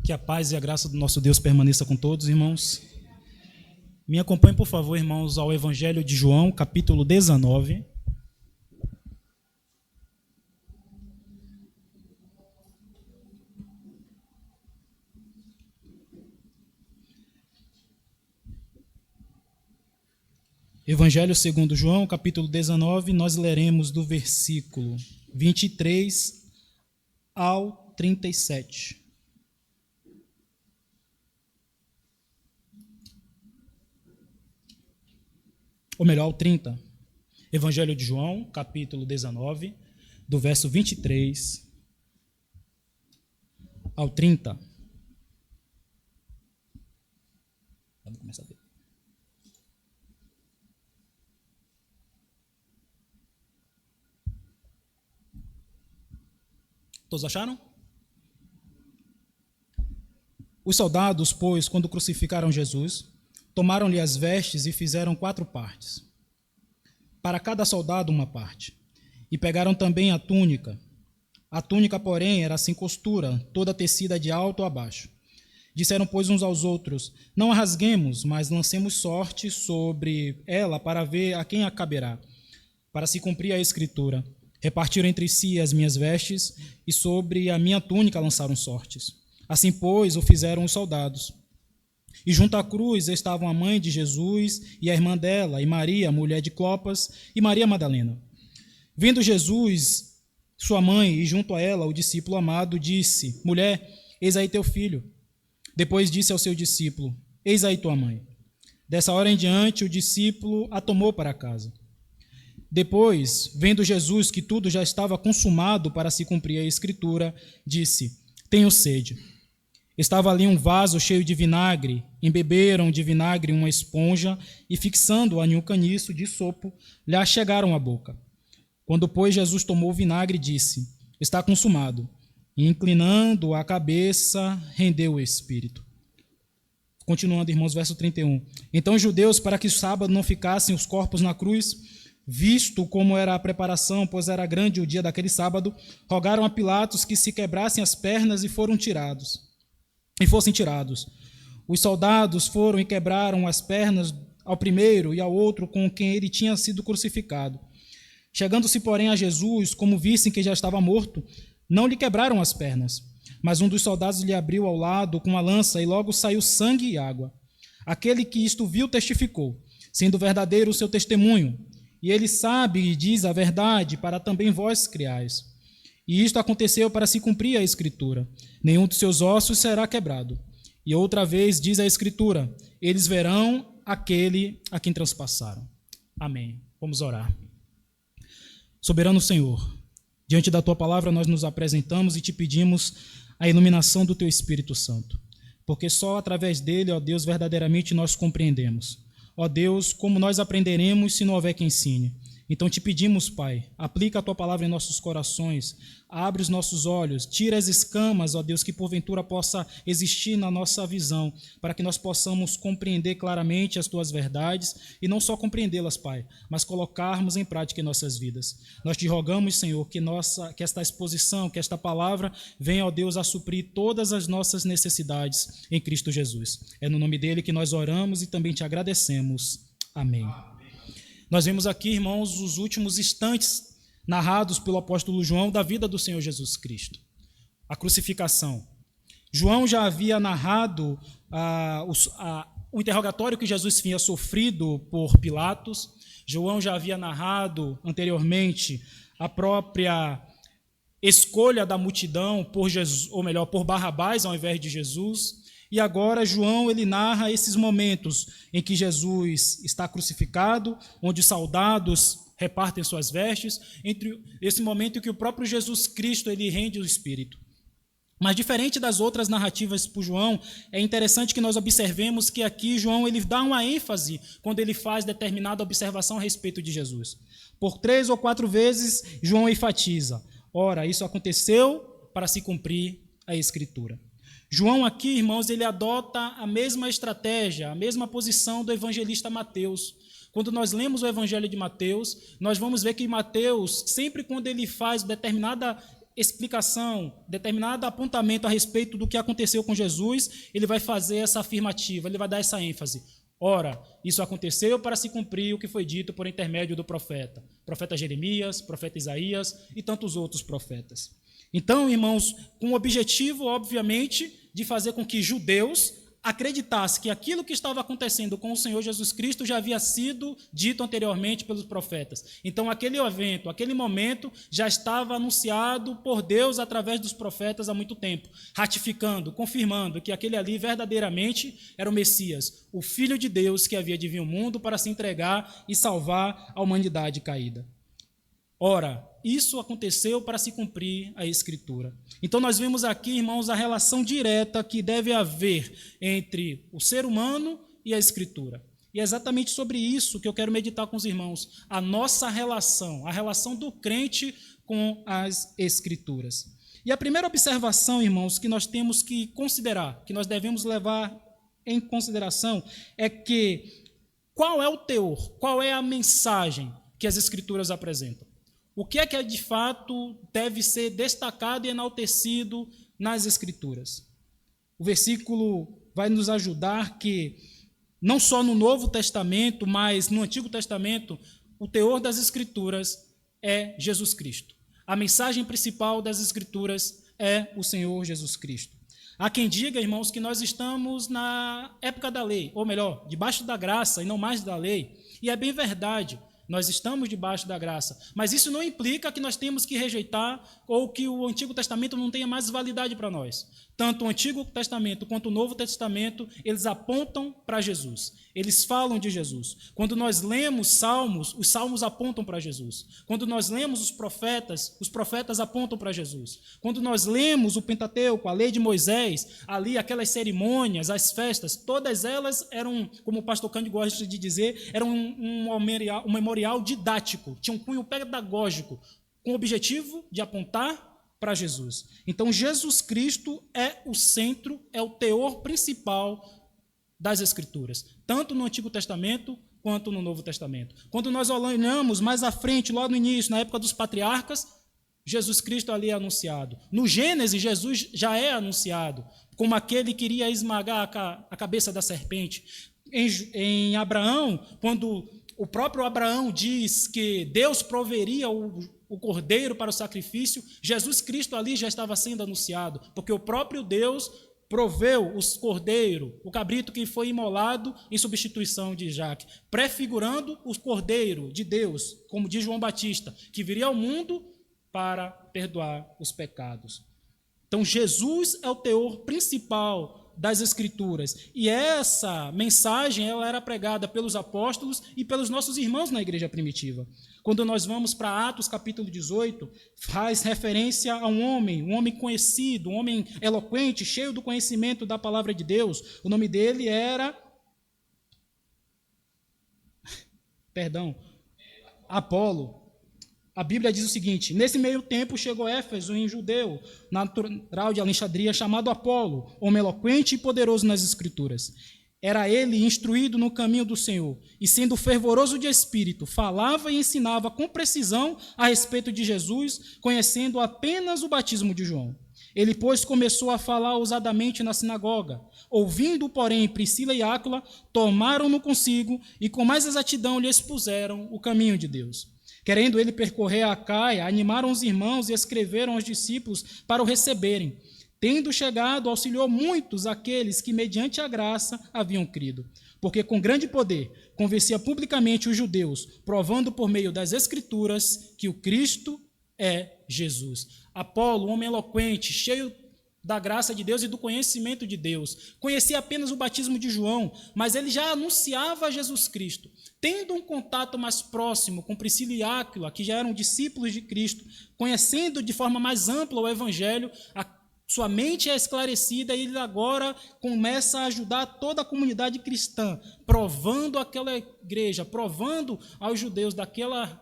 Que a paz e a graça do nosso Deus permaneça com todos, irmãos. Me acompanhem, por favor, irmãos, ao Evangelho de João, capítulo 19. Evangelho segundo João, capítulo 19, nós leremos do versículo 23 ao 37. Ou melhor, ao 30. Evangelho de João, capítulo 19, do verso 23 ao 30. Vamos começar dele. Todos acharam? Os soldados, pois, quando crucificaram Jesus, tomaram-lhe as vestes e fizeram 4 partes. Para cada soldado uma parte. E pegaram também a túnica. A túnica, porém, era sem costura, toda tecida de alto a baixo. Disseram, pois, uns aos outros, não a rasguemos, mas lancemos sorte sobre ela para ver a quem a caberá, para se cumprir a Escritura. Repartiram entre si as minhas vestes e sobre a minha túnica lançaram sortes. Assim, pois, o fizeram os soldados. E junto à cruz estavam a mãe de Jesus e a irmã dela, e Maria, mulher de Clopas, e Maria Madalena. Vendo Jesus, sua mãe, e junto a ela o discípulo amado, disse, mulher, eis aí teu filho. Depois disse ao seu discípulo, eis aí tua mãe. Dessa hora em diante o discípulo a tomou para casa. Depois, vendo Jesus que tudo já estava consumado para se cumprir a Escritura, disse, tenho sede. Estava ali um vaso cheio de vinagre, embeberam de vinagre uma esponja e, fixando-a em um caniço de sopo, lhe achegaram a boca. Quando, pois, Jesus tomou o vinagre, disse, está consumado. E, inclinando a cabeça, rendeu o espírito. Continuando, irmãos, verso 31. Então os judeus, para que o sábado não ficassem os corpos na cruz, visto como era a preparação, pois era grande o dia daquele sábado, rogaram a Pilatos que se quebrassem as pernas e fossem tirados. Os soldados foram e quebraram as pernas ao primeiro e ao outro com quem ele tinha sido crucificado. Chegando-se, porém, a Jesus, como vissem que já estava morto, não lhe quebraram as pernas, mas um dos soldados lhe abriu ao lado com uma lança e logo saiu sangue e água. Aquele que isto viu testificou, sendo verdadeiro o seu testemunho, e ele sabe e diz a verdade para também vós creais. E isto aconteceu para se cumprir a Escritura. Nenhum dos seus ossos será quebrado. E outra vez diz a Escritura, eles verão aquele a quem transpassaram. Amém. Vamos orar. Soberano Senhor, diante da Tua palavra nós nos apresentamos e te pedimos a iluminação do Teu Espírito Santo. Porque só através dele, ó Deus, verdadeiramente nós compreendemos. Ó Deus, como nós aprenderemos se não houver quem ensine? Então te pedimos, Pai, aplica a Tua palavra em nossos corações, abre os nossos olhos, tira as escamas, ó Deus, que porventura possa existir na nossa visão, para que nós possamos compreender claramente as Tuas verdades, e não só compreendê-las, Pai, mas colocarmos em prática em nossas vidas. Nós te rogamos, Senhor, que esta exposição, que esta palavra venha, ó Deus, a suprir todas as nossas necessidades em Cristo Jesus. É no nome dele que nós oramos e também te agradecemos. Amém. Nós vemos aqui, irmãos, os últimos instantes narrados pelo apóstolo João da vida do Senhor Jesus Cristo. A crucificação. João já havia narrado o interrogatório que Jesus tinha sofrido por Pilatos. João já havia narrado anteriormente a própria escolha da multidão por Jesus, ou melhor, por Barrabás ao invés de Jesus. E agora João ele narra esses momentos em que Jesus está crucificado, onde os soldados repartem suas vestes, entre esse momento em que o próprio Jesus Cristo ele rende o Espírito. Mas diferente das outras narrativas por João, é interessante que nós observemos que aqui João ele dá uma ênfase quando ele faz determinada observação a respeito de Jesus. Por 3 ou 4 vezes João enfatiza, ora, isso aconteceu para se cumprir a Escritura. João aqui, irmãos, ele adota a mesma estratégia, a mesma posição do evangelista Mateus. Quando nós lemos o Evangelho de Mateus, nós vamos ver que Mateus, sempre quando ele faz determinada explicação, determinado apontamento a respeito do que aconteceu com Jesus, ele vai fazer essa afirmativa, ele vai dar essa ênfase. Ora, isso aconteceu para se cumprir o que foi dito por intermédio do profeta Jeremias, profeta Isaías e tantos outros profetas. Então, irmãos, com o objetivo, obviamente, de fazer com que judeus acreditassem que aquilo que estava acontecendo com o Senhor Jesus Cristo já havia sido dito anteriormente pelos profetas. Então, aquele evento, aquele momento, já estava anunciado por Deus através dos profetas há muito tempo, ratificando, confirmando que aquele ali verdadeiramente era o Messias, o Filho de Deus que havia de vir ao mundo para se entregar e salvar a humanidade caída. Ora, isso aconteceu para se cumprir a Escritura. Então nós vemos aqui, irmãos, a relação direta que deve haver entre o ser humano e a Escritura. E é exatamente sobre isso que eu quero meditar com os irmãos, a nossa relação, a relação do crente com as Escrituras. E a primeira observação, irmãos, que nós temos que considerar, que nós devemos levar em consideração, é que qual é o teor, qual é a mensagem que as Escrituras apresentam? O que é que de fato deve ser destacado e enaltecido nas Escrituras? O versículo vai nos ajudar que, não só no Novo Testamento, mas no Antigo Testamento, o teor das Escrituras é Jesus Cristo. A mensagem principal das Escrituras é o Senhor Jesus Cristo. Há quem diga, irmãos, que nós estamos na época da lei, ou melhor, debaixo da graça e não mais da lei. E é bem verdade. Nós estamos debaixo da graça, mas isso não implica que nós temos que rejeitar ou que o Antigo Testamento não tenha mais validade para nós. Tanto o Antigo Testamento quanto o Novo Testamento, eles apontam para Jesus. Eles falam de Jesus. Quando nós lemos Salmos, os Salmos apontam para Jesus. Quando nós lemos os profetas apontam para Jesus. Quando nós lemos o Pentateuco, a lei de Moisés, ali aquelas cerimônias, as festas, todas elas eram, como o pastor Cândido gosta de dizer, eram um memorial didático, tinha um cunho pedagógico, com o objetivo de apontar para Jesus. Então, Jesus Cristo é o centro, é o teor principal das Escrituras, tanto no Antigo Testamento quanto no Novo Testamento. Quando nós olhamos mais à frente, lá no início, na época dos patriarcas, Jesus Cristo ali é anunciado. No Gênesis, Jesus já é anunciado como aquele que iria esmagar a cabeça da serpente. Em Abraão, quando o próprio Abraão diz que Deus proveria o cordeiro para o sacrifício, Jesus Cristo ali já estava sendo anunciado, porque o próprio Deus proveu os cordeiro, o cabrito que foi imolado em substituição de Isaac, prefigurando o cordeiro de Deus, como diz João Batista, que viria ao mundo para perdoar os pecados. Então Jesus é o teor principal das Escrituras, e essa mensagem ela era pregada pelos apóstolos e pelos nossos irmãos na igreja primitiva. Quando nós vamos para Atos capítulo 18, faz referência a um homem conhecido, um homem eloquente, cheio do conhecimento da palavra de Deus. O nome dele era Apolo. A Bíblia diz o seguinte: nesse meio tempo chegou Éfeso, um judeu natural de Alexandria, chamado Apolo, homem eloquente e poderoso nas Escrituras. Era ele instruído no caminho do Senhor, e sendo fervoroso de espírito, falava e ensinava com precisão a respeito de Jesus, conhecendo apenas o batismo de João. Ele, pois, começou a falar ousadamente na sinagoga. Ouvindo, porém, Priscila e Áquila, tomaram-no consigo e com mais exatidão lhe expuseram o caminho de Deus. Querendo ele percorrer a Acaia, animaram os irmãos e escreveram aos discípulos para o receberem. Tendo chegado, auxiliou muitos aqueles que, mediante a graça, haviam crido. Porque com grande poder convencia publicamente os judeus, provando por meio das Escrituras que o Cristo é Jesus. Apolo, um homem eloquente, cheio da graça de Deus e do conhecimento de Deus, conhecia apenas o batismo de João, mas ele já anunciava Jesus Cristo. Tendo um contato mais próximo com Priscila e Áquila, que já eram discípulos de Cristo, conhecendo de forma mais ampla o Evangelho, sua mente é esclarecida e ele agora começa a ajudar toda a comunidade cristã, provando aquela igreja, provando aos judeus daquela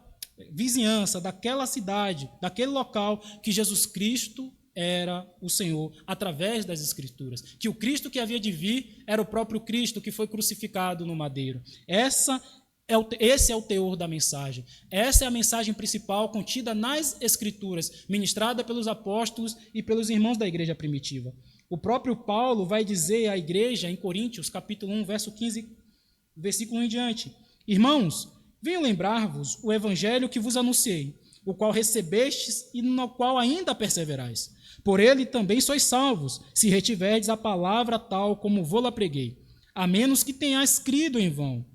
vizinhança, daquela cidade, daquele local, que Jesus Cristo era o Senhor, através das Escrituras. Que o Cristo que havia de vir era o próprio Cristo que foi crucificado no madeiro. Essa Esse é o teor da mensagem. Essa é a mensagem principal contida nas Escrituras, ministrada pelos apóstolos e pelos irmãos da igreja primitiva. O próprio Paulo vai dizer à igreja em Coríntios, capítulo 1, verso 15, versículo 1 em diante: Irmãos, venho lembrar-vos o evangelho que vos anunciei, o qual recebestes e no qual ainda perseverais. Por ele também sois salvos, se retiverdes a palavra tal como vô-la preguei, a menos que tenhais crido em vão.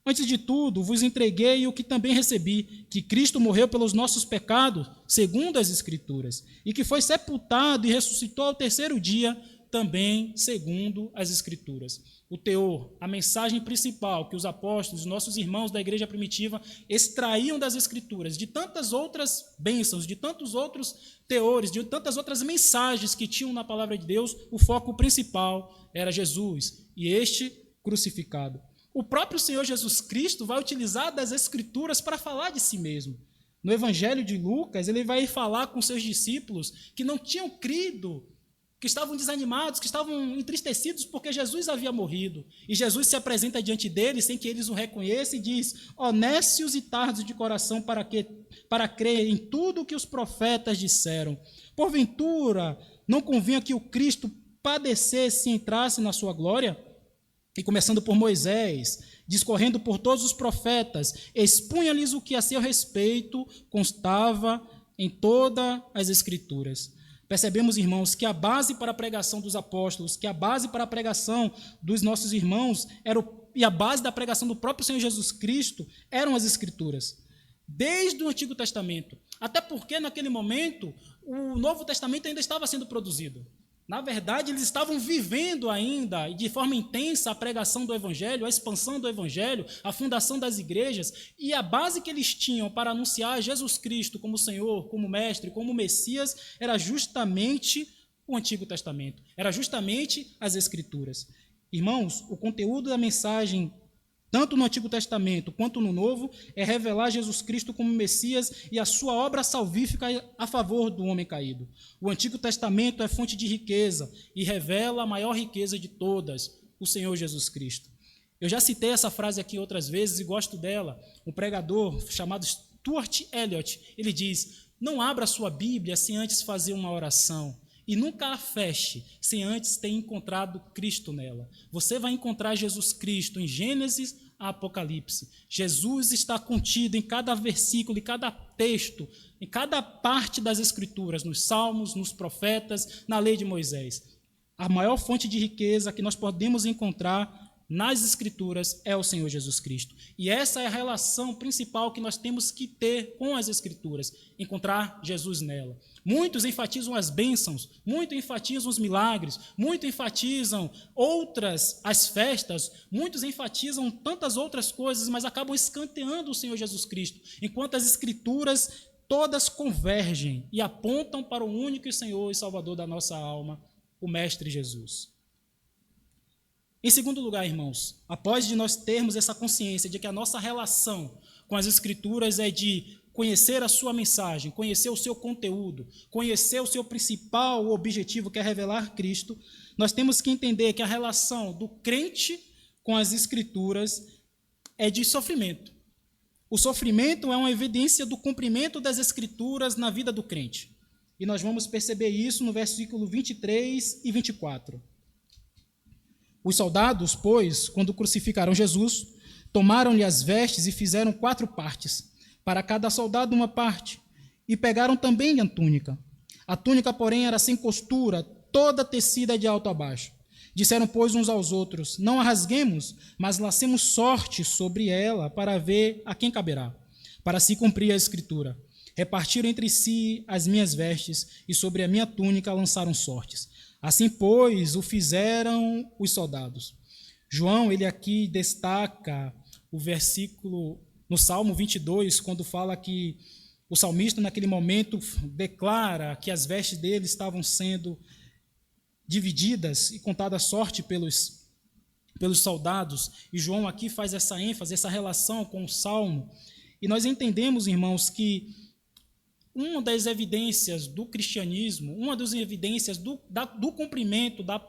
Antes de tudo, vos entreguei o que também recebi, que Cristo morreu pelos nossos pecados, segundo as Escrituras, e que foi sepultado e ressuscitou ao terceiro dia, também segundo as Escrituras. O teor, a mensagem principal que os apóstolos, os nossos irmãos da igreja primitiva, extraíam das Escrituras, de tantas outras bênçãos, de tantos outros teores, de tantas outras mensagens que tinham na palavra de Deus, o foco principal era Jesus, e este crucificado. O próprio Senhor Jesus Cristo vai utilizar das Escrituras para falar de si mesmo. No Evangelho de Lucas, ele vai falar com seus discípulos que não tinham crido, que estavam desanimados, que estavam entristecidos porque Jesus havia morrido. E Jesus se apresenta diante deles sem que eles o reconheçam e diz: honestos e tardos de coração para crer em tudo o que os profetas disseram. Porventura, não convinha que o Cristo padecesse e entrasse na sua glória? E começando por Moisés, discorrendo por todos os profetas, expunha-lhes o que a seu respeito constava em todas as Escrituras. Percebemos, irmãos, que a base para a pregação dos apóstolos, que a base para a pregação dos nossos irmãos e a base da pregação do próprio Senhor Jesus Cristo eram as Escrituras, desde o Antigo Testamento. Até porque, naquele momento, o Novo Testamento ainda estava sendo produzido. Na verdade, eles estavam vivendo ainda, de forma intensa, a pregação do Evangelho, a expansão do Evangelho, a fundação das igrejas, e a base que eles tinham para anunciar Jesus Cristo como Senhor, como Mestre, como Messias, era justamente o Antigo Testamento, era justamente as Escrituras. Irmãos, o conteúdo da mensagem, tanto no Antigo Testamento quanto no Novo, é revelar Jesus Cristo como Messias e a sua obra salvífica a favor do homem caído. O Antigo Testamento é fonte de riqueza e revela a maior riqueza de todas, o Senhor Jesus Cristo. Eu já citei essa frase aqui outras vezes e gosto dela. Um pregador chamado Stuart Elliott, ele diz: não abra sua Bíblia sem antes fazer uma oração. E nunca a feche sem antes ter encontrado Cristo nela. Você vai encontrar Jesus Cristo em Gênesis a Apocalipse. Jesus está contido em cada versículo, em cada texto, em cada parte das Escrituras, nos Salmos, nos profetas, na lei de Moisés. A maior fonte de riqueza que nós podemos encontrar nas Escrituras é o Senhor Jesus Cristo. E essa é a relação principal que nós temos que ter com as Escrituras, encontrar Jesus nela. Muitos enfatizam as bênçãos, muitos enfatizam os milagres, muitos enfatizam as festas, muitos enfatizam tantas outras coisas, mas acabam escanteando o Senhor Jesus Cristo, enquanto as Escrituras todas convergem e apontam para o único Senhor e Salvador da nossa alma, o Mestre Jesus. Em segundo lugar, irmãos, após de nós termos essa consciência de que a nossa relação com as Escrituras é de conhecer a sua mensagem, conhecer o seu conteúdo, conhecer o seu principal objetivo, que é revelar Cristo, nós temos que entender que a relação do crente com as Escrituras é de sofrimento. O sofrimento é uma evidência do cumprimento das Escrituras na vida do crente. E nós vamos perceber isso no versículo 23 e 24. Os soldados, pois, quando crucificaram Jesus, tomaram-lhe as vestes e fizeram 4 partes, para cada soldado uma parte, e pegaram também a túnica. A túnica, porém, era sem costura, toda tecida de alto a baixo. Disseram, pois, uns aos outros: não a rasguemos, mas lacemos sorte sobre ela, para ver a quem caberá. Para se cumprir a Escritura: repartiram entre si as minhas vestes, e sobre a minha túnica lançaram sortes. Assim, pois, o fizeram os soldados. João, ele aqui destaca o versículo no Salmo 22, quando fala que o salmista, naquele momento, declara que as vestes dele estavam sendo divididas e contada a sorte pelos soldados. E João aqui faz essa ênfase, essa relação com o Salmo. E nós entendemos, irmãos, que uma das evidências do cristianismo, uma das evidências do cumprimento das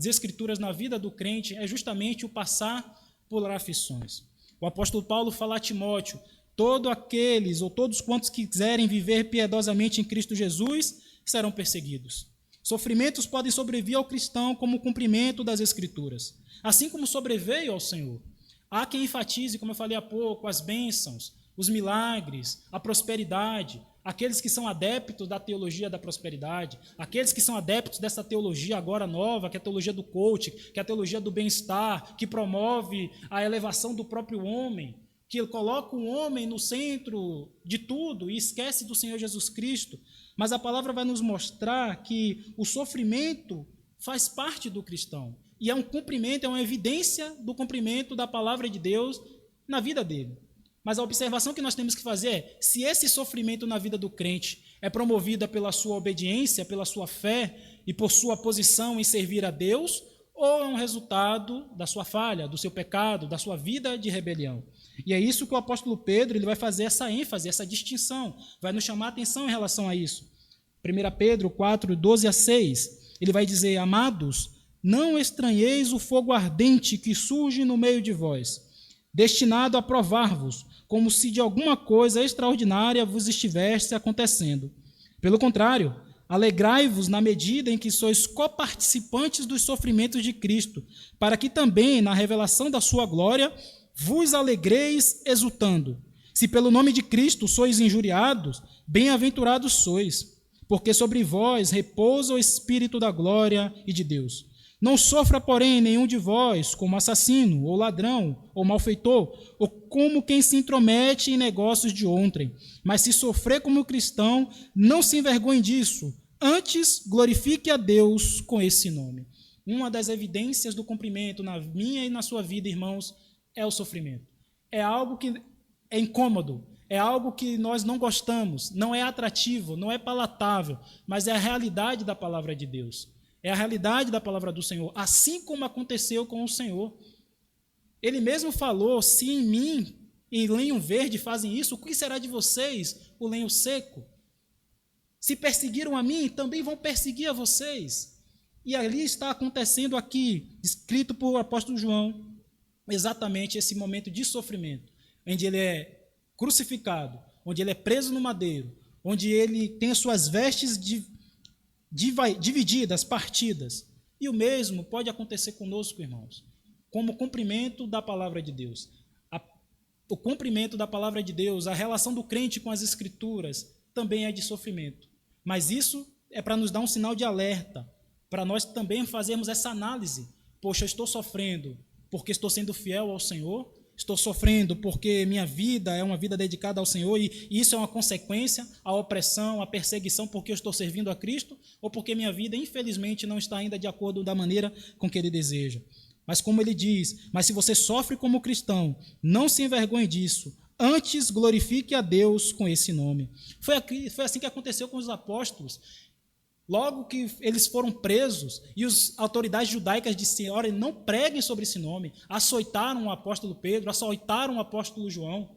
Escrituras na vida do crente é justamente o passar por aflições. O apóstolo Paulo fala a Timóteo: todos aqueles ou todos quantos quiserem viver piedosamente em Cristo Jesus serão perseguidos. Sofrimentos podem sobrevir ao cristão como cumprimento das Escrituras, assim como sobreveio ao Senhor. Há quem enfatize, como eu falei há pouco, as bênçãos, os milagres, a prosperidade, aqueles que são adeptos da teologia da prosperidade, aqueles que são adeptos dessa teologia agora nova, que é a teologia do coaching, que é a teologia do bem-estar, que promove a elevação do próprio homem, que coloca o homem no centro de tudo e esquece do Senhor Jesus Cristo. Mas a palavra vai nos mostrar que o sofrimento faz parte do cristão e é um cumprimento, é uma evidência do cumprimento da palavra de Deus na vida dele. Mas a observação que nós temos que fazer é: se esse sofrimento na vida do crente é promovido pela sua obediência, pela sua fé e por sua posição em servir a Deus, ou é um resultado da sua falha, do seu pecado, da sua vida de rebelião. E é isso que o apóstolo Pedro ele vai fazer essa ênfase, essa distinção, vai nos chamar a atenção em relação a isso. 1 Pedro 4, 12 a 6, ele vai dizer: amados, não estranheis o fogo ardente que surge no meio de vós, destinado a provar-vos, como se de alguma coisa extraordinária vos estivesse acontecendo. Pelo contrário, alegrai-vos na medida em que sois coparticipantes dos sofrimentos de Cristo, para que também, na revelação da sua glória, vos alegreis exultando. Se pelo nome de Cristo sois injuriados, bem-aventurados sois, porque sobre vós repousa o Espírito da glória e de Deus. Não sofra, porém, nenhum de vós como assassino, ou ladrão, ou malfeitor, ou como quem se intromete em negócios de outrem. Mas se sofrer como cristão, não se envergonhe disso, antes glorifique a Deus com esse nome. Uma das evidências do cumprimento na minha e na sua vida, irmãos, é o sofrimento. É algo que é incômodo, é algo que nós não gostamos, não é atrativo, não é palatável, mas é a realidade da palavra de Deus. É a realidade da palavra do Senhor, assim como aconteceu com o Senhor. Ele mesmo falou: se em mim, em lenho verde, fazem isso, o que será de vocês, o lenho seco? Se perseguiram a mim, também vão perseguir a vocês. E ali está acontecendo aqui, escrito por o apóstolo João, exatamente esse momento de sofrimento, onde ele é crucificado, onde ele é preso no madeiro, onde ele tem as suas vestes divididas, partidas. E o mesmo pode acontecer conosco, irmãos, como cumprimento da palavra de Deus. O cumprimento da palavra de Deus, a relação do crente com as Escrituras, também é de sofrimento. Mas isso é para nos dar um sinal de alerta, para nós também fazermos essa análise. Poxa, eu estou sofrendo porque estou sendo fiel ao Senhor? Estou sofrendo porque minha vida é uma vida dedicada ao Senhor e isso é uma consequência, a opressão, a perseguição porque eu estou servindo a Cristo ou porque minha vida, infelizmente, não está ainda de acordo da maneira com que Ele deseja. Mas como Ele diz, mas se você sofre como cristão, não se envergonhe disso, antes glorifique a Deus com esse nome. Foi assim que aconteceu com os apóstolos. Logo que eles foram presos e as autoridades judaicas disseram: olha, não preguem sobre esse nome, açoitaram o apóstolo Pedro, açoitaram o apóstolo João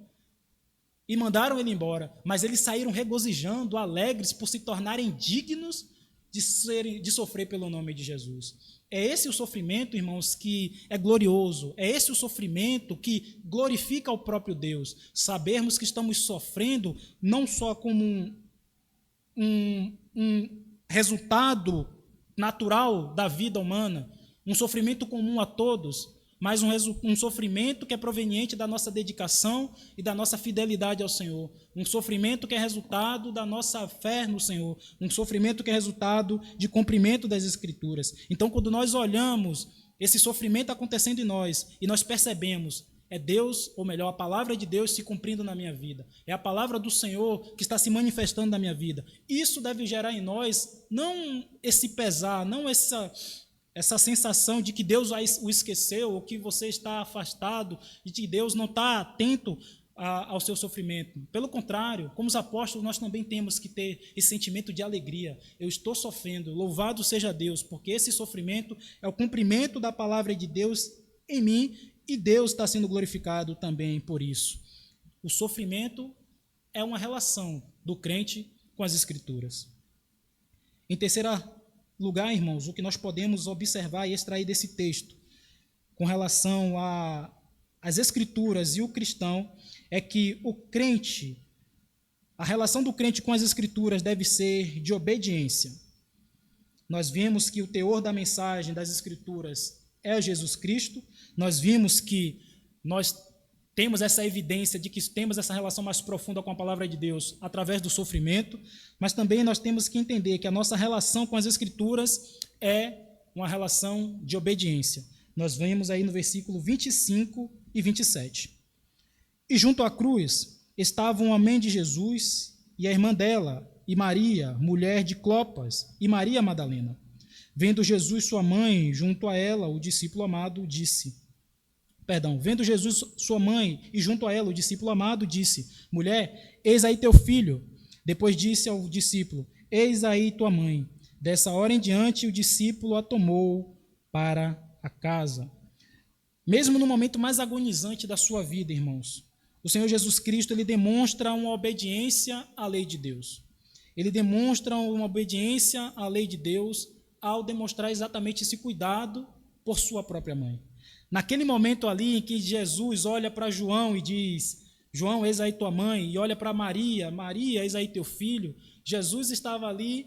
e mandaram ele embora. Mas eles saíram regozijando, alegres por se tornarem dignos de sofrer pelo nome de Jesus. É esse o sofrimento, irmãos, que é glorioso. É esse o sofrimento que glorifica ao próprio Deus. Sabermos que estamos sofrendo não só como um resultado natural da vida humana, um sofrimento comum a todos, mas um sofrimento que é proveniente da nossa dedicação e da nossa fidelidade ao Senhor, um sofrimento que é resultado da nossa fé no Senhor, um sofrimento que é resultado de cumprimento das Escrituras. Então, quando nós olhamos esse sofrimento acontecendo em nós e nós percebemos: é Deus, ou melhor, a palavra de Deus se cumprindo na minha vida. É a palavra do Senhor que está se manifestando na minha vida. Isso deve gerar em nós não esse pesar, não essa sensação de que Deus o esqueceu, ou que você está afastado, e que Deus não está atento ao seu sofrimento. Pelo contrário, como os apóstolos, nós também temos que ter esse sentimento de alegria. Eu estou sofrendo, louvado seja Deus, porque esse sofrimento é o cumprimento da palavra de Deus em mim, e Deus está sendo glorificado também por isso. O sofrimento é uma relação do crente com as Escrituras. Em terceiro lugar, irmãos, o que nós podemos observar e extrair desse texto com relação à as Escrituras e o cristão é que o crente, a relação do crente com as Escrituras deve ser de obediência. Nós vimos que o teor da mensagem das Escrituras é Jesus Cristo, nós vimos que nós temos essa evidência de que temos essa relação mais profunda com a palavra de Deus através do sofrimento, mas também nós temos que entender que a nossa relação com as Escrituras é uma relação de obediência. Nós vemos aí no versículo 25 e 27. E junto à cruz estavam a mãe de Jesus e a irmã dela, e Maria, mulher de Clopas, e Maria Madalena. Vendo Jesus sua mãe junto a ela, o discípulo amado vendo Jesus sua mãe e junto a ela o discípulo amado, disse: Mulher, eis aí teu filho. Depois disse ao discípulo: Eis aí tua mãe. Dessa hora em diante o discípulo a tomou para a casa. Mesmo no momento mais agonizante da sua vida, irmãos, o Senhor Jesus Cristo, ele demonstra uma obediência à lei de Deus. Ele demonstra uma obediência à lei de Deus ao demonstrar exatamente esse cuidado por sua própria mãe. Naquele momento ali em que Jesus olha para João e diz: João, eis aí tua mãe, e olha para Maria, Maria, eis aí teu filho, Jesus estava ali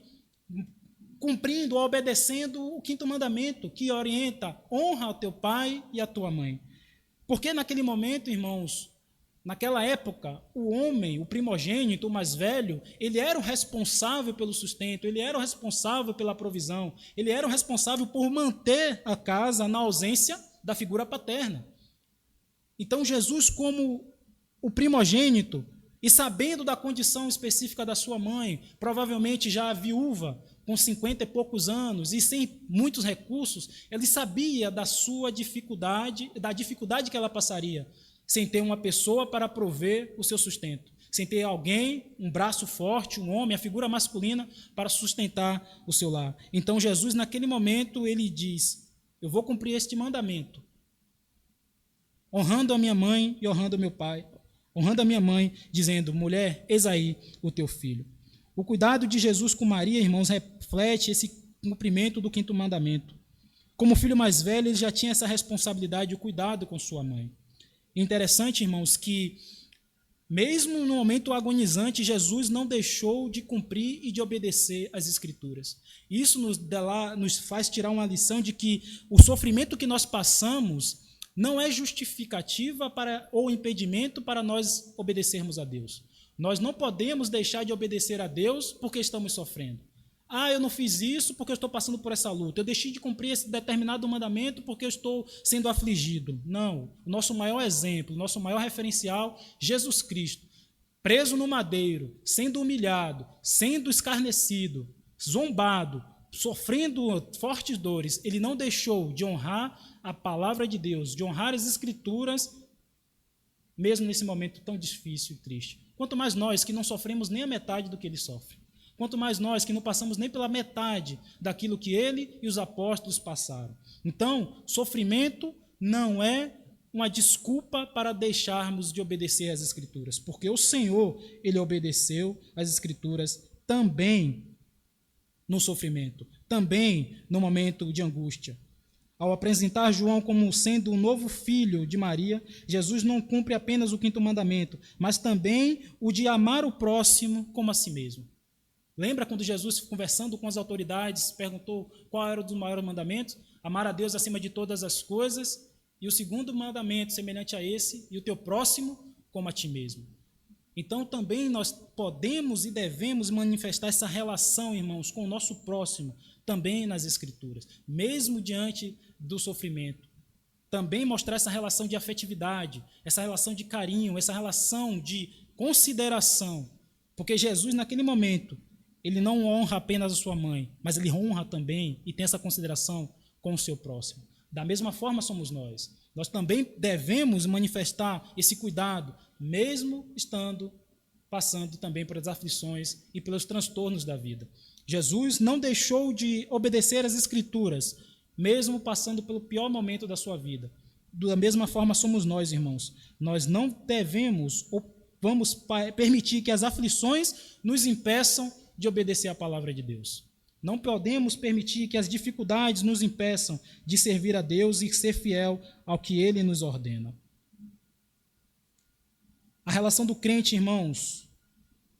cumprindo, obedecendo o 5º mandamento, que orienta: honra o teu pai e a tua mãe. Porque naquele momento, irmãos, naquela época, o homem, o primogênito, o mais velho, ele era o responsável pelo sustento, ele era o responsável pela provisão, ele era o responsável por manter a casa na ausência da figura paterna. Então, Jesus, como o primogênito, e sabendo da condição específica da sua mãe, provavelmente já viúva, com 50 e poucos anos e sem muitos recursos, ele sabia da sua dificuldade, da dificuldade que ela passaria, sem ter uma pessoa para prover o seu sustento, sem ter alguém, um braço forte, um homem, a figura masculina, para sustentar o seu lar. Então, Jesus, naquele momento, ele diz: eu vou cumprir este mandamento, honrando a minha mãe e honrando o meu pai, honrando a minha mãe, dizendo: mulher, eis aí o teu filho. O cuidado de Jesus com Maria, irmãos, reflete esse cumprimento do 5º mandamento. Como filho mais velho, ele já tinha essa responsabilidade, o cuidado com sua mãe. Interessante, irmãos, que mesmo no momento agonizante, Jesus não deixou de cumprir e de obedecer às Escrituras. Isso nos faz tirar uma lição de que o sofrimento que nós passamos não é justificativa ou impedimento para nós obedecermos a Deus. Nós não podemos deixar de obedecer a Deus porque estamos sofrendo. Eu não fiz isso porque eu estou passando por essa luta. Eu deixei de cumprir esse determinado mandamento porque eu estou sendo afligido. Não. O nosso maior exemplo, o nosso maior referencial, Jesus Cristo, preso no madeiro, sendo humilhado, sendo escarnecido, zombado, sofrendo fortes dores, ele não deixou de honrar a palavra de Deus, de honrar as Escrituras, mesmo nesse momento tão difícil e triste. Quanto mais nós que não sofremos nem a metade do que ele sofre. Quanto mais nós que não passamos nem pela metade daquilo que ele e os apóstolos passaram. Então, sofrimento não é uma desculpa para deixarmos de obedecer às Escrituras, porque o Senhor, ele obedeceu às Escrituras também no sofrimento, também no momento de angústia. Ao apresentar João como sendo um novo filho de Maria, Jesus não cumpre apenas o 5º mandamento, mas também o de amar o próximo como a si mesmo. Lembra quando Jesus, conversando com as autoridades, perguntou qual era um dos maiores mandamentos? Amar a Deus acima de todas as coisas, e o 2º mandamento, semelhante a esse, e o teu próximo como a ti mesmo. Então, também nós podemos e devemos manifestar essa relação, irmãos, com o nosso próximo, também nas Escrituras, mesmo diante do sofrimento. Também mostrar essa relação de afetividade, essa relação de carinho, essa relação de consideração. Porque Jesus, naquele momento, ele não honra apenas a sua mãe, mas ele honra também e tem essa consideração com o seu próximo. Da mesma forma somos nós. Nós também devemos manifestar esse cuidado, mesmo passando também pelas aflições e pelos transtornos da vida. Jesus não deixou de obedecer às Escrituras, mesmo passando pelo pior momento da sua vida. Da mesma forma somos nós, irmãos. Nós não devemos ou vamos permitir que as aflições nos impeçam de obedecer à palavra de Deus. Não podemos permitir que as dificuldades nos impeçam de servir a Deus e ser fiel ao que Ele nos ordena. A relação do crente, irmãos,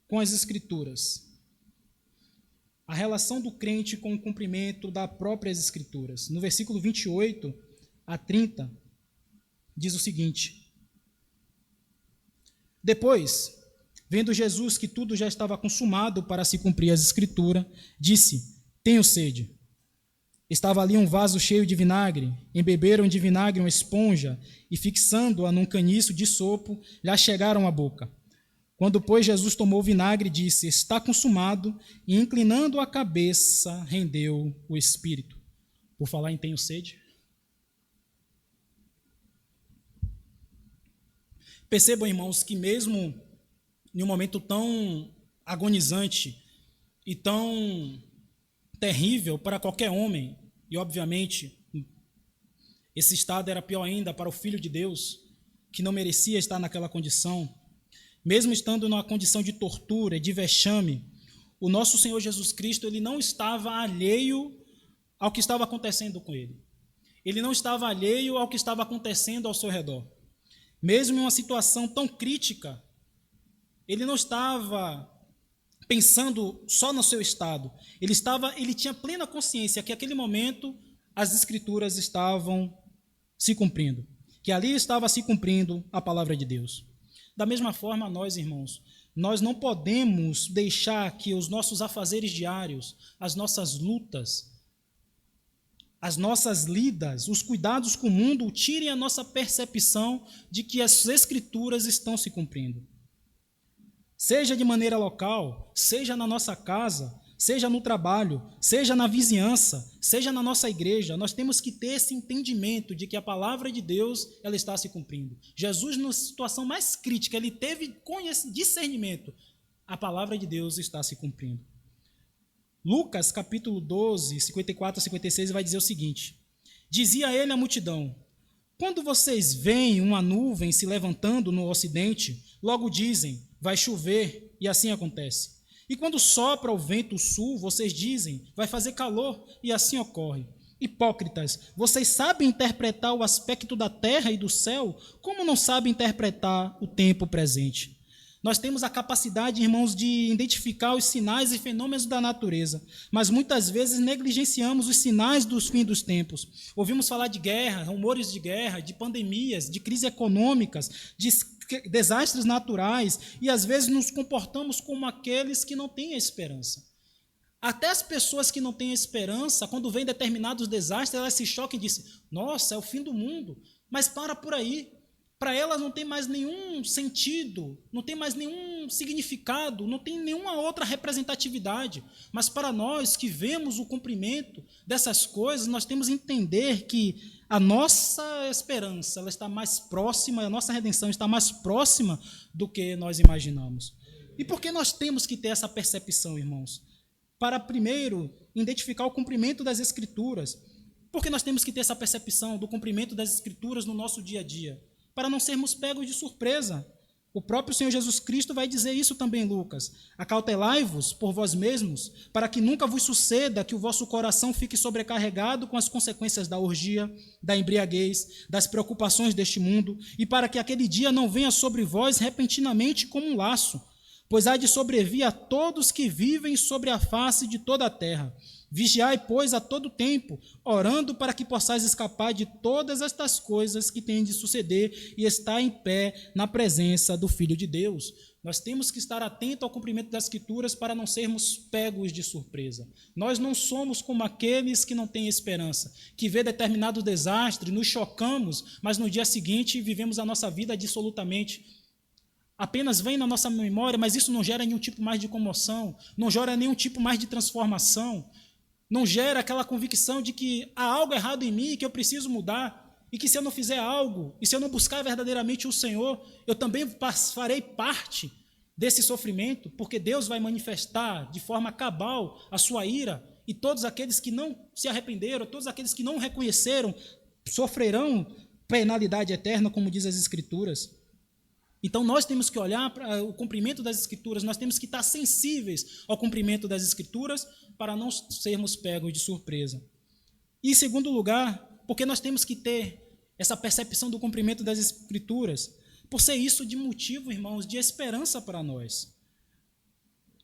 com as Escrituras. A relação do crente com o cumprimento das próprias Escrituras. No versículo 28 a 30, diz o seguinte: Depois, vendo Jesus que tudo já estava consumado para se cumprir as Escrituras, disse: Tenho sede. Estava ali um vaso cheio de vinagre. Embeberam de vinagre uma esponja e, fixando-a num caniço de sopo, lhe chegaram à boca. Quando, pois, Jesus tomou o vinagre, disse: Está consumado, e, inclinando a cabeça, rendeu o espírito. Por falar em tenho sede. Percebam, irmãos, que mesmo em um momento tão agonizante e tão terrível para qualquer homem, e obviamente esse estado era pior ainda para o Filho de Deus, que não merecia estar naquela condição, mesmo estando numa condição de tortura e de vexame, o nosso Senhor Jesus Cristo, ele não estava alheio ao que estava acontecendo com ele. Ele não estava alheio ao que estava acontecendo ao seu redor. Mesmo em uma situação tão crítica, ele não estava pensando só no seu estado. Ele tinha plena consciência que naquele momento as Escrituras estavam se cumprindo, que ali estava se cumprindo a palavra de Deus. Da mesma forma, nós, irmãos, nós não podemos deixar que os nossos afazeres diários, as nossas lutas, as nossas lidas, os cuidados com o mundo tirem a nossa percepção de que as Escrituras estão se cumprindo. Seja de maneira local, seja na nossa casa, seja no trabalho, seja na vizinhança, seja na nossa igreja, nós temos que ter esse entendimento de que a palavra de Deus ela está se cumprindo. Jesus, na situação mais crítica, ele teve discernimento. A palavra de Deus está se cumprindo. Lucas, capítulo 12, 54 a 56, vai dizer o seguinte: Dizia ele à multidão: Quando vocês veem uma nuvem se levantando no ocidente, logo dizem: vai chover, e assim acontece. E quando sopra o vento sul, vocês dizem: vai fazer calor, e assim ocorre. Hipócritas, vocês sabem interpretar o aspecto da terra e do céu, como não sabem interpretar o tempo presente? Nós temos a capacidade, irmãos, de identificar os sinais e fenômenos da natureza, mas muitas vezes negligenciamos os sinais dos fins dos tempos. Ouvimos falar de guerra, rumores de guerra, de pandemias, de crises econômicas, de desastres naturais, e às vezes nos comportamos como aqueles que não têm esperança. Até as pessoas que não têm esperança, quando vêm determinados desastres, elas se chocam e dizem: nossa, é o fim do mundo. Mas para por aí. Para elas não tem mais nenhum sentido, não tem mais nenhum significado, não tem nenhuma outra representatividade. Mas para nós que vemos o cumprimento dessas coisas, nós temos que entender que a nossa esperança ela está mais próxima, a nossa redenção está mais próxima do que nós imaginamos. E por que nós temos que ter essa percepção, irmãos? Para, primeiro, identificar o cumprimento das Escrituras. Por que nós temos que ter essa percepção do cumprimento das Escrituras no nosso dia a dia? Para não sermos pegos de surpresa. O próprio Senhor Jesus Cristo vai dizer isso também, Lucas. Acautelai-vos por vós mesmos, para que nunca vos suceda que o vosso coração fique sobrecarregado com as consequências da orgia, da embriaguez, das preocupações deste mundo, e para que aquele dia não venha sobre vós repentinamente como um laço, pois há de sobrevir a todos que vivem sobre a face de toda a terra. Vigiai, pois, a todo tempo, orando para que possais escapar de todas estas coisas que têm de suceder e estar em pé na presença do Filho de Deus. Nós temos que estar atentos ao cumprimento das Escrituras para não sermos pegos de surpresa. Nós não somos como aqueles que não têm esperança, que vê determinado desastre, nos chocamos, mas no dia seguinte vivemos a nossa vida dissolutamente. Apenas vem na nossa memória, mas isso não gera nenhum tipo mais de comoção, não gera nenhum tipo mais de transformação. Não gera aquela convicção de que há algo errado em mim, que eu preciso mudar, e que se eu não fizer algo, e se eu não buscar verdadeiramente o Senhor, eu também farei parte desse sofrimento, porque Deus vai manifestar de forma cabal a sua ira, e todos aqueles que não se arrependeram, todos aqueles que não reconheceram, sofrerão penalidade eterna, como diz as Escrituras. Então nós temos que olhar para o cumprimento das Escrituras, nós temos que estar sensíveis ao cumprimento das Escrituras para não sermos pegos de surpresa. E em segundo lugar, porque nós temos que ter essa percepção do cumprimento das Escrituras, por ser isso de motivo, irmãos, de esperança para nós.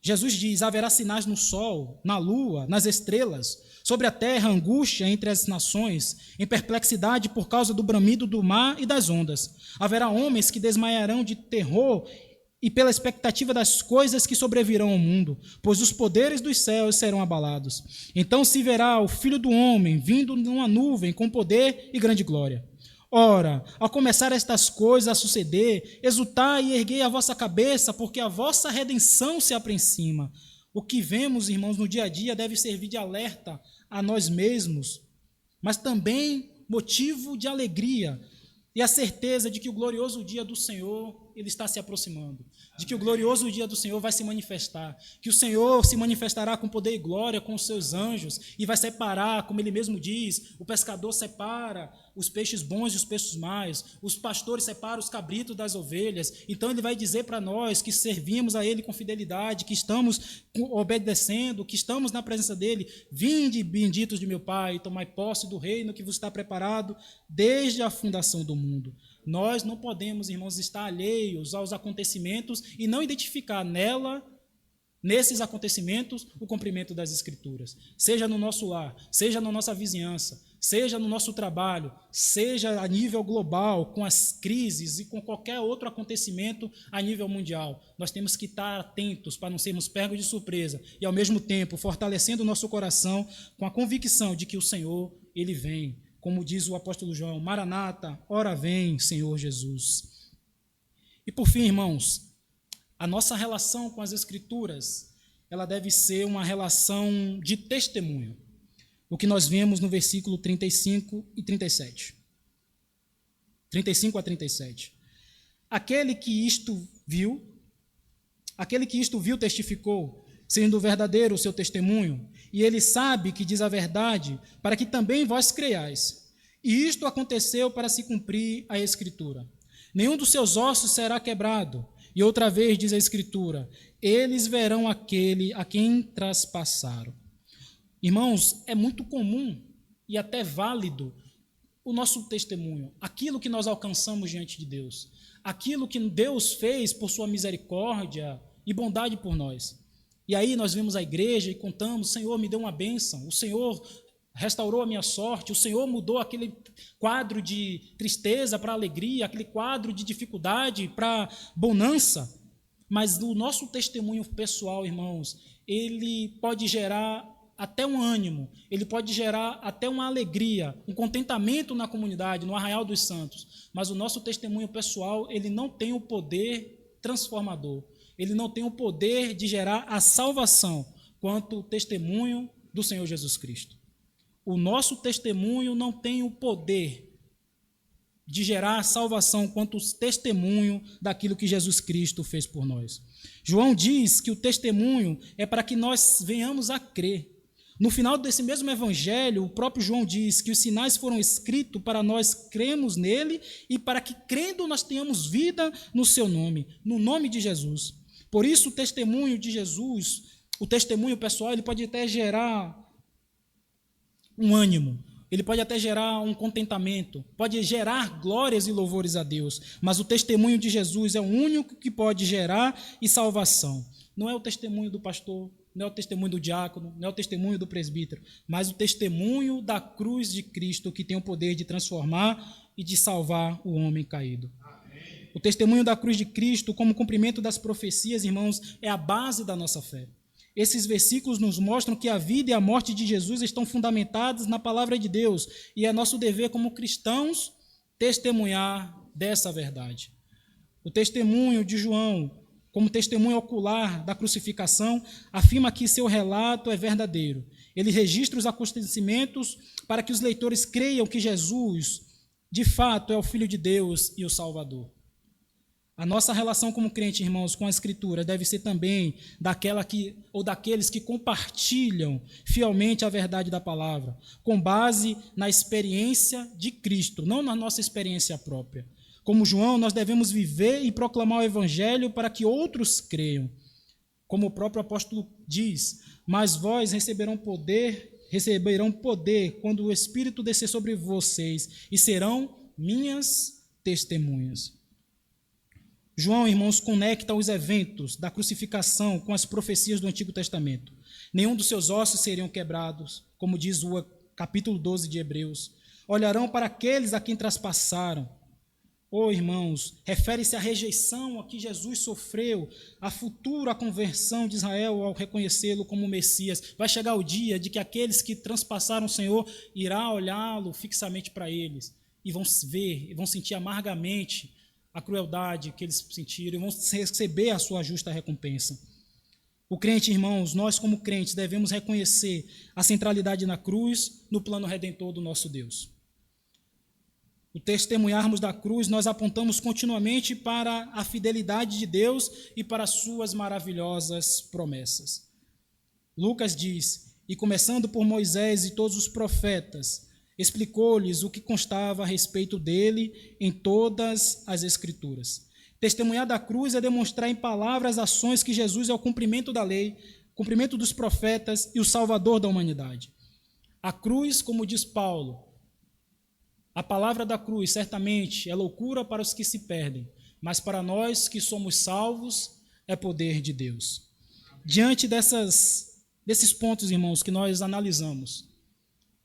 Jesus diz: haverá sinais no sol, na lua, nas estrelas, sobre a terra angústia entre as nações, em perplexidade por causa do bramido do mar e das ondas. Haverá homens que desmaiarão de terror e pela expectativa das coisas que sobrevirão ao mundo, pois os poderes dos céus serão abalados. Então se verá o Filho do Homem vindo numa nuvem com poder e grande glória. Ora, ao começar estas coisas a suceder, exultai e erguei a vossa cabeça, porque a vossa redenção se aproxima. O que vemos, irmãos, no dia a dia deve servir de alerta a nós mesmos, mas também motivo de alegria e a certeza de que o glorioso dia do Senhor ele está se aproximando, de que o glorioso dia do Senhor vai se manifestar, que o Senhor se manifestará com poder e glória com os seus anjos e vai separar, como ele mesmo diz, o pescador separa os peixes bons e os peixes maus, os pastores separam os cabritos das ovelhas. Então ele vai dizer para nós que servimos a ele com fidelidade, que estamos obedecendo, que estamos na presença dele: vinde, benditos de meu Pai, tomai posse do reino que vos está preparado desde a fundação do mundo. Nós não podemos, irmãos, estar alheios aos acontecimentos e não identificar nesses acontecimentos, o cumprimento das Escrituras. Seja no nosso lar, seja na nossa vizinhança, seja no nosso trabalho, seja a nível global, com as crises e com qualquer outro acontecimento a nível mundial. Nós temos que estar atentos para não sermos pegos de surpresa e, ao mesmo tempo, fortalecendo o nosso coração com a convicção de que o Senhor, ele vem. Como diz o apóstolo João: Maranata, ora vem, Senhor Jesus. E por fim, irmãos, a nossa relação com as Escrituras, ela deve ser uma relação de testemunho. O que nós vemos no versículo 35 e 37. 35 a 37. Aquele que isto viu testificou, sendo verdadeiro o seu testemunho, e ele sabe que diz a verdade, para que também vós creiais. E isto aconteceu para se cumprir a Escritura. Nenhum dos seus ossos será quebrado. E outra vez diz a Escritura: eles verão aquele a quem traspassaram. Irmãos, é muito comum e até válido o nosso testemunho, aquilo que nós alcançamos diante de Deus, aquilo que Deus fez por sua misericórdia e bondade por nós. E aí nós vemos a igreja e contamos: Senhor, me deu uma bênção, o Senhor restaurou a minha sorte, o Senhor mudou aquele quadro de tristeza para alegria, aquele quadro de dificuldade para bonança. Mas o nosso testemunho pessoal, irmãos, ele pode gerar até um ânimo, ele pode gerar até uma alegria, um contentamento na comunidade, no Arraial dos Santos. Mas o nosso testemunho pessoal, ele não tem o poder transformador, ele não tem o poder de gerar a salvação quanto o testemunho do Senhor Jesus Cristo. O nosso testemunho não tem o poder de gerar a salvação quanto o testemunho daquilo que Jesus Cristo fez por nós. João diz que o testemunho é para que nós venhamos a crer. No final desse mesmo evangelho, o próprio João diz que os sinais foram escritos para nós cremos nele e para que, crendo, nós tenhamos vida no seu nome, no nome de Jesus. Por isso, o testemunho de Jesus, o testemunho pessoal, ele pode até gerar um ânimo, ele pode até gerar um contentamento, pode gerar glórias e louvores a Deus, mas o testemunho de Jesus é o único que pode gerar e salvação. Não é o testemunho do pastor, não é o testemunho do diácono, não é o testemunho do presbítero, mas o testemunho da cruz de Cristo, que tem o poder de transformar e de salvar o homem caído. Amém. O testemunho da cruz de Cristo, como cumprimento das profecias, irmãos, é a base da nossa fé. Esses versículos nos mostram que a vida e a morte de Jesus estão fundamentados na palavra de Deus, e é nosso dever como cristãos testemunhar dessa verdade. O testemunho de João, como testemunho ocular da crucificação, afirma que seu relato é verdadeiro. Ele registra os acontecimentos para que os leitores creiam que Jesus, de fato, é o Filho de Deus e o Salvador. A nossa relação como crente, irmãos, com a Escritura deve ser também daqueles que compartilham fielmente a verdade da palavra, com base na experiência de Cristo, não na nossa experiência própria. Como João, nós devemos viver e proclamar o Evangelho para que outros creiam. Como o próprio apóstolo diz: mas vós receberão poder quando o Espírito descer sobre vocês, e serão minhas testemunhas. João, irmãos, conecta os eventos da crucificação com as profecias do Antigo Testamento. Nenhum dos seus ossos seriam quebrados, como diz o capítulo 12 de Hebreus. Olharão para aqueles a quem traspassaram. Irmãos, refere-se à rejeição a que Jesus sofreu, a futura conversão de Israel ao reconhecê-lo como Messias. Vai chegar o dia de que aqueles que transpassaram o Senhor irá olhá-lo fixamente para eles e vão ver, e vão sentir amargamente a crueldade que eles sentiram e vão receber a sua justa recompensa. O crente, irmãos, nós como crentes devemos reconhecer a centralidade na cruz, no plano redentor do nosso Deus. O testemunharmos da cruz, nós apontamos continuamente para a fidelidade de Deus e para as suas maravilhosas promessas. Lucas diz, e começando por Moisés e todos os profetas, explicou-lhes o que constava a respeito dele em todas as Escrituras. Testemunhar da cruz é demonstrar em palavras ações que Jesus é o cumprimento da lei, cumprimento dos profetas e o Salvador da humanidade. A cruz, como diz Paulo, a palavra da cruz certamente é loucura para os que se perdem, mas para nós que somos salvos é poder de Deus. Diante desses pontos, irmãos, que nós analisamos,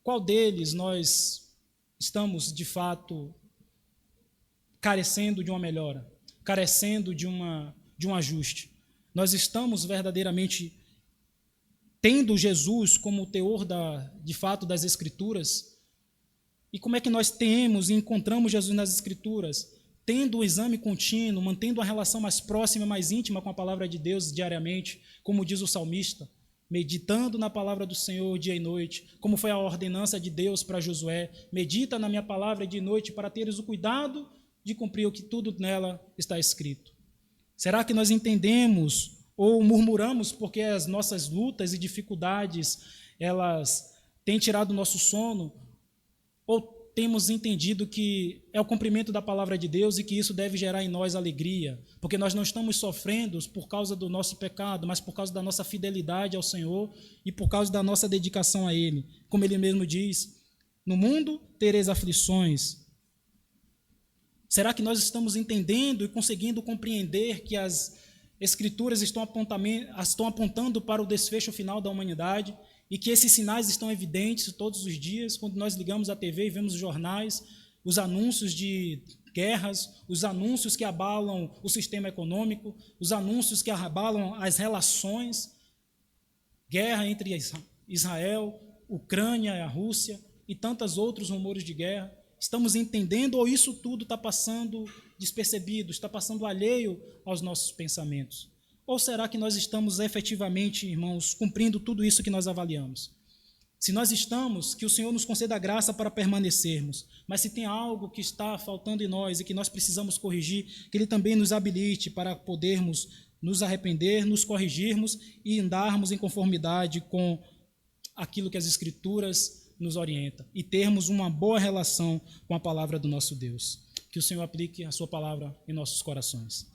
qual deles nós estamos, de fato, carecendo de uma melhora, carecendo de um ajuste? Nós estamos verdadeiramente tendo Jesus como o teor, de fato, das Escrituras? E como é que nós temos e encontramos Jesus nas Escrituras? Tendo o exame contínuo, mantendo uma relação mais próxima, mais íntima com a palavra de Deus diariamente, como diz o salmista, meditando na palavra do Senhor dia e noite, como foi a ordenança de Deus para Josué, medita na minha palavra dia e noite para teres o cuidado de cumprir o que tudo nela está escrito. Será que nós entendemos ou murmuramos porque as nossas lutas e dificuldades, elas têm tirado o nosso sono? Ou temos entendido que é o cumprimento da palavra de Deus e que isso deve gerar em nós alegria, porque nós não estamos sofrendo por causa do nosso pecado, mas por causa da nossa fidelidade ao Senhor e por causa da nossa dedicação a Ele. Como Ele mesmo diz, no mundo tereis aflições. Será que nós estamos entendendo e conseguindo compreender que as Escrituras estão apontando para o desfecho final da humanidade e que esses sinais estão evidentes todos os dias, quando nós ligamos a TV e vemos os jornais, os anúncios de guerras, os anúncios que abalam o sistema econômico, os anúncios que abalam as relações, guerra entre Israel, Ucrânia e a Rússia e tantos outros rumores de guerra? Estamos entendendo ou isso tudo está passando despercebido, está passando alheio aos nossos pensamentos? Ou será que nós estamos efetivamente, irmãos, cumprindo tudo isso que nós avaliamos? Se nós estamos, que o Senhor nos conceda a graça para permanecermos. Mas se tem algo que está faltando em nós e que nós precisamos corrigir, que Ele também nos habilite para podermos nos arrepender, nos corrigirmos e andarmos em conformidade com aquilo que as Escrituras nos orientam e termos uma boa relação com a palavra do nosso Deus. Que o Senhor aplique a sua palavra em nossos corações.